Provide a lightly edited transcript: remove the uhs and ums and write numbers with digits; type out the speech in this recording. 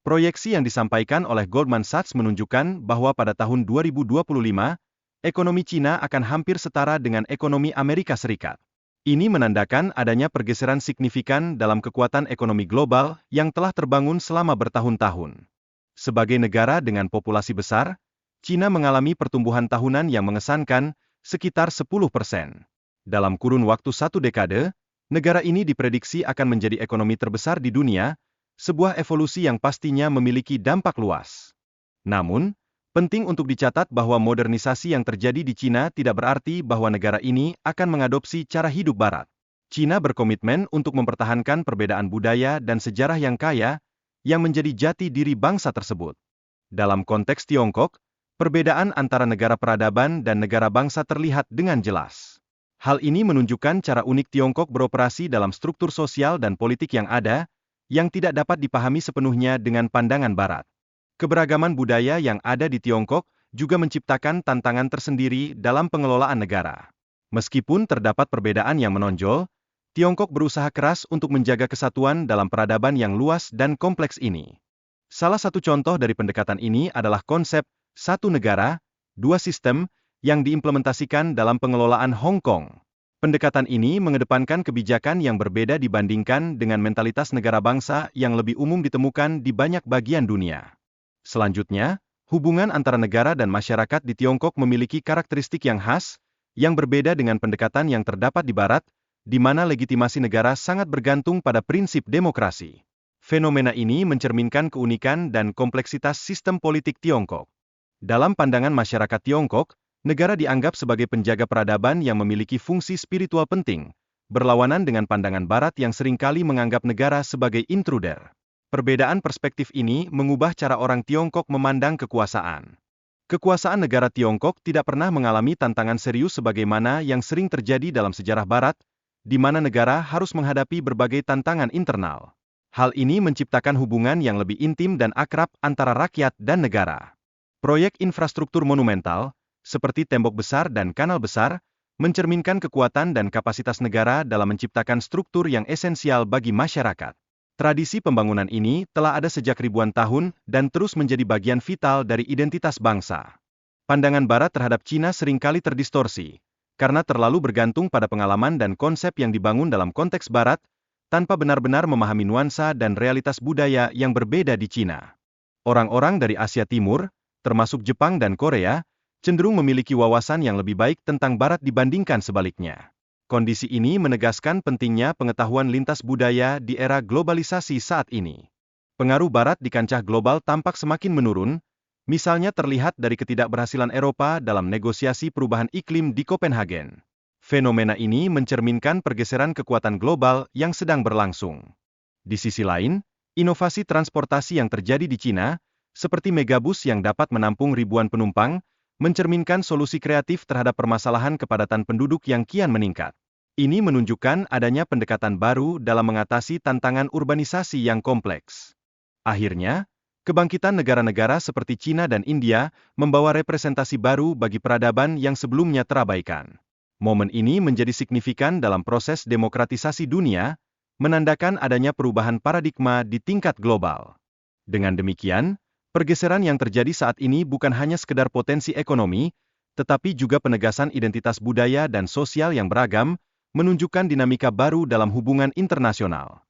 Proyeksi yang disampaikan oleh Goldman Sachs menunjukkan bahwa pada tahun 2025, ekonomi Cina akan hampir setara dengan ekonomi Amerika Serikat. Ini menandakan adanya pergeseran signifikan dalam kekuatan ekonomi global yang telah terbangun selama bertahun-tahun. Sebagai negara dengan populasi besar, Cina mengalami pertumbuhan tahunan yang mengesankan, sekitar 10%. Dalam kurun waktu 1 dekade, negara ini diprediksi akan menjadi ekonomi terbesar di dunia, sebuah evolusi yang pastinya memiliki dampak luas. Namun, penting untuk dicatat bahwa modernisasi yang terjadi di Cina tidak berarti bahwa negara ini akan mengadopsi cara hidup Barat. Cina berkomitmen untuk mempertahankan perbedaan budaya dan sejarah yang kaya, yang menjadi jati diri bangsa tersebut. Dalam konteks Tiongkok, perbedaan antara negara peradaban dan negara bangsa terlihat dengan jelas. Hal ini menunjukkan cara unik Tiongkok beroperasi dalam struktur sosial dan politik yang ada, yang tidak dapat dipahami sepenuhnya dengan pandangan Barat. Keberagaman budaya yang ada di Tiongkok juga menciptakan tantangan tersendiri dalam pengelolaan negara. Meskipun terdapat perbedaan yang menonjol, Tiongkok berusaha keras untuk menjaga kesatuan dalam peradaban yang luas dan kompleks ini. Salah satu contoh dari pendekatan ini adalah konsep satu negara, dua sistem yang diimplementasikan dalam pengelolaan Hong Kong. Pendekatan ini mengedepankan kebijakan yang berbeda dibandingkan dengan mentalitas negara bangsa yang lebih umum ditemukan di banyak bagian dunia. Selanjutnya, hubungan antara negara dan masyarakat di Tiongkok memiliki karakteristik yang khas, yang berbeda dengan pendekatan yang terdapat di Barat, di mana legitimasi negara sangat bergantung pada prinsip demokrasi. Fenomena ini mencerminkan keunikan dan kompleksitas sistem politik Tiongkok. Dalam pandangan masyarakat Tiongkok, negara dianggap sebagai penjaga peradaban yang memiliki fungsi spiritual penting, berlawanan dengan pandangan Barat yang seringkali menganggap negara sebagai intruder. Perbedaan perspektif ini mengubah cara orang Tiongkok memandang kekuasaan. Kekuasaan negara Tiongkok tidak pernah mengalami tantangan serius sebagaimana yang sering terjadi dalam sejarah Barat, di mana negara harus menghadapi berbagai tantangan internal. Hal ini menciptakan hubungan yang lebih intim dan akrab antara rakyat dan negara. Proyek infrastruktur monumental, seperti tembok besar dan kanal besar, mencerminkan kekuatan dan kapasitas negara dalam menciptakan struktur yang esensial bagi masyarakat. Tradisi pembangunan ini telah ada sejak ribuan tahun dan terus menjadi bagian vital dari identitas bangsa. Pandangan Barat terhadap Cina seringkali terdistorsi, karena terlalu bergantung pada pengalaman dan konsep yang dibangun dalam konteks Barat, tanpa benar-benar memahami nuansa dan realitas budaya yang berbeda di Cina. Orang-orang dari Asia Timur, termasuk Jepang dan Korea, cenderung memiliki wawasan yang lebih baik tentang Barat dibandingkan sebaliknya. Kondisi ini menegaskan pentingnya pengetahuan lintas budaya di era globalisasi saat ini. Pengaruh Barat di kancah global tampak semakin menurun, misalnya terlihat dari ketidakberhasilan Eropa dalam negosiasi perubahan iklim di Copenhagen. Fenomena ini mencerminkan pergeseran kekuatan global yang sedang berlangsung. Di sisi lain, inovasi transportasi yang terjadi di Cina, seperti megabus yang dapat menampung ribuan penumpang, mencerminkan solusi kreatif terhadap permasalahan kepadatan penduduk yang kian meningkat. Ini menunjukkan adanya pendekatan baru dalam mengatasi tantangan urbanisasi yang kompleks. Akhirnya, kebangkitan negara-negara seperti Cina dan India membawa representasi baru bagi peradaban yang sebelumnya terabaikan. Momen ini menjadi signifikan dalam proses demokratisasi dunia, menandakan adanya perubahan paradigma di tingkat global. Dengan demikian, pergeseran yang terjadi saat ini bukan hanya sekedar potensi ekonomi, tetapi juga penegasan identitas budaya dan sosial yang beragam, menunjukkan dinamika baru dalam hubungan internasional.